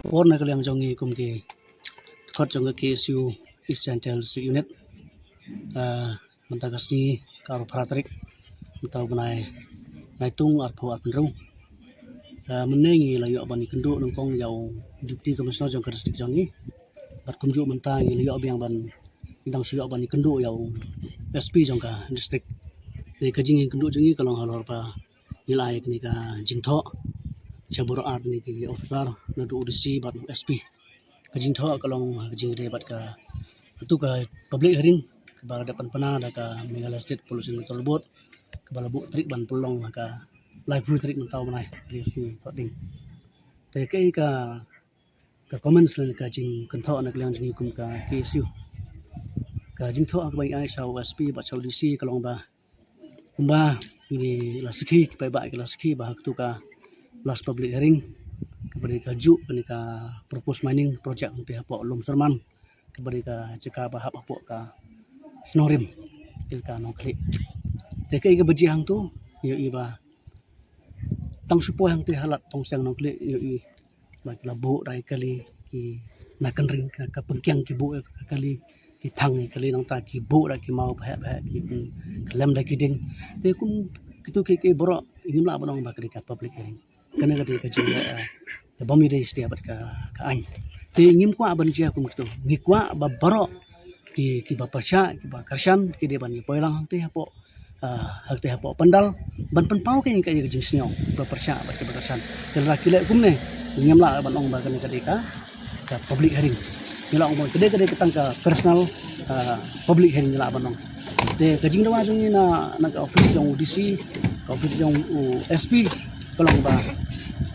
Pon na kaliang jongi kumki kot jonga KSU East Central Unit mentakasni karo Patrick atau benai naitung arpo arpenrung menengi layu abani kenduk nongkong yau Deputy Commissioner jong Krestik jongi berkunjuk mentangi layu abiang ban indang suyu abani kenduk yau SP jongka distrik de kajing kenduk jongi kalong halor pa nilai kini ka jingtho cabur art ni ki officer na du udisi bat SP kajing tho kalong kajing de bat ka itu ka public hearing ke bala depan pena da ka Meghalaya State Pollution Control Board ke bala bu trik ban pulong ka live trik mentau manai di sini ding te kai ka comments le ka jing kan tho na kaliang jing kum ka KSU ka jing tho ak bai ai sau SP bat sau DC kalong ba kumba ini la sikhi pai ba ke la sikhi ba tu ka last public hearing kepada kaju kenika propose mining project untuk hapo lum serman kepada ka jika bahap hapo ka snorim ilka nongkli teke ke beji hang tu yo iba tang supo hang tu halat tong sang nongkli yo i bak labu rai kali ki nakan ring ka pengkyang ki bu kali ki thang kali nang ta ki bu ra ki mau bah bah ki kelem da ki ding te kum kitu ke boro ingim la banong bak ka public hearing kena kata kecil bami deh setiap ka ain te ngim kwa ban cia kum gitu ngi kwa ba baro ki ba pasha ki ba karshan ki de ban poilang te hapo hak te hapo pandal ban pen pau ke ka jing sniong ba pasha ba ki ba karshan te la kile kum ne ngim la ban ong ba kena ka public hearing ngila ong kede ketang ka personal public hearing ngila ban ong te kajing dawa jong na ka office jong DC ka office jong SP kalong ba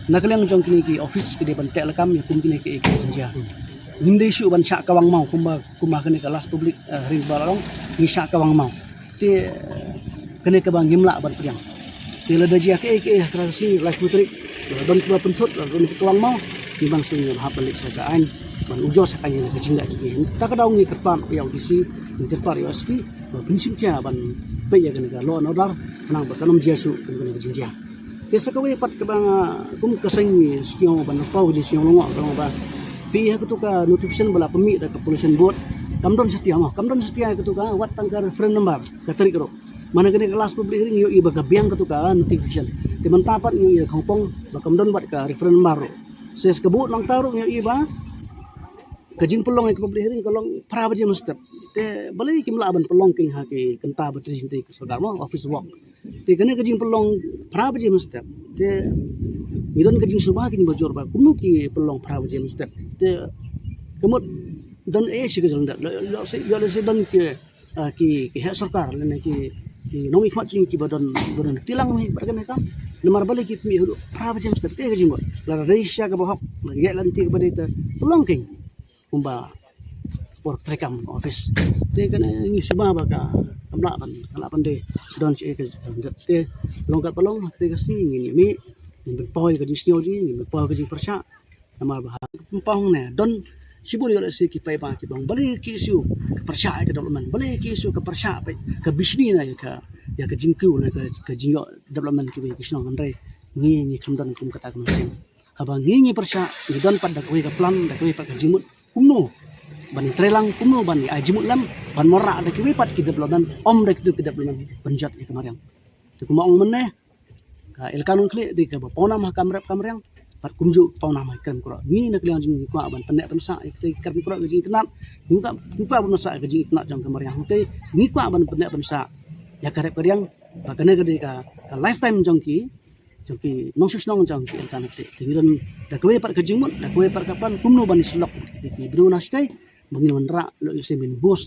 nakaliang jong kini ki office ki depan tek lekam ya kum kini ki jenja nginde isu ban syak kawang mau kumba kini ke last public ring balong ni syak kawang mau ti kini ke bang ngimla ban priang ti la dajia ke krasi live putri don kuba pentut don kawang mau ti bang sing hap balik sakaan ban ujo sakanya ke jingga ki ta ka daung ni kepan yang disi ni kepan USP prinsip kia ban pe ya kini ka law and order nang ba kanom jesu kini ke jenja biasa kau dapat ke bang kum keseng sekian ban pau di siang longok kalau ba pi aku tu ka notification bala pemi da pollution board kamdon setia aku tu ka wat tangkar reference number ka tarik ro mana kene kelas public hearing yo iba ka biang tu ka notification teman tapat yo ya kongpong ba kamdon bat ka reference number ses kebut nang taruh yo iba kajing pelong ke public hearing kalong pra baje mustep te balai kim laban pelong king ha ke kenta betri sinti ke sarkar mo office work te kene kajing pelong pra baje mustep te idon kajing subah kini bojor ba kumu ki pelong pra baje mustep te kemut dan se ke jalan lo se dan ke ki hak sarkar lene ki nomi khmat jing ki badan tilang mi barkan ka lemar balik ki mi pra baje mustep te kajing bo la reisha ke bohok ya lanti kepada ke pelong king kumba work trekam office te kana ni suba ba ka amla ban kala pande don si ke te longkat pelong te ka si ni mi ni poi ka disnyo ji ni poi ka jing persha namar ba pong ne don sibun yo si ki pai ba ki bang bali ki isu ka persha ka development bali ki isu ka persha pe ka bisni na ya ka jingku na ka jingyo development ki ki snong andre ni khamdan kum kata kum sing haba ni persha don pad da ka plan da ka jimut kumno ban trelang kumno ban ajimut lam ban morak da ki wipat ki development om da ki development penjat ki kamariang tu kuma ong meneh ka ilkanun kli di ka pona mah kamrang pat kumju pona mah kan kro ni nak liang jing kwa ban penek pensa ki kan kro ki jing tenat ni ka ban masa ki jing tenat jang kamariang te ni kwa ban penek pensa ya karep kariang ba kene ka lifetime jang ki nong nong jang ki kan te tingiran da kwe pat ka jingmut da kwe pat kapan kumno ban islok ki bru nastai bangi menra lo semin bos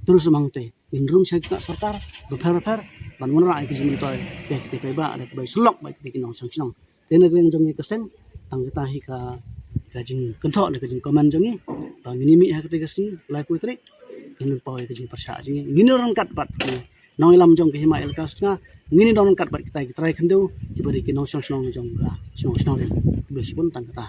terus mang te in room sakta sarkar beper ban menra ki jing to ke te ba da bai slok ba ki nong nong tena geng jang ni kesen tang kita hi ka jing kentho le ka jing comment jang ni ba minimi ha ka te kasi lai ku trik in poi ka jing persha jing ni ron kat pat nong ilam jong ke himail ka sta ngini don kat bat kita try kendo ki bari ki nong nong jong ka snong snong be sipun tang kita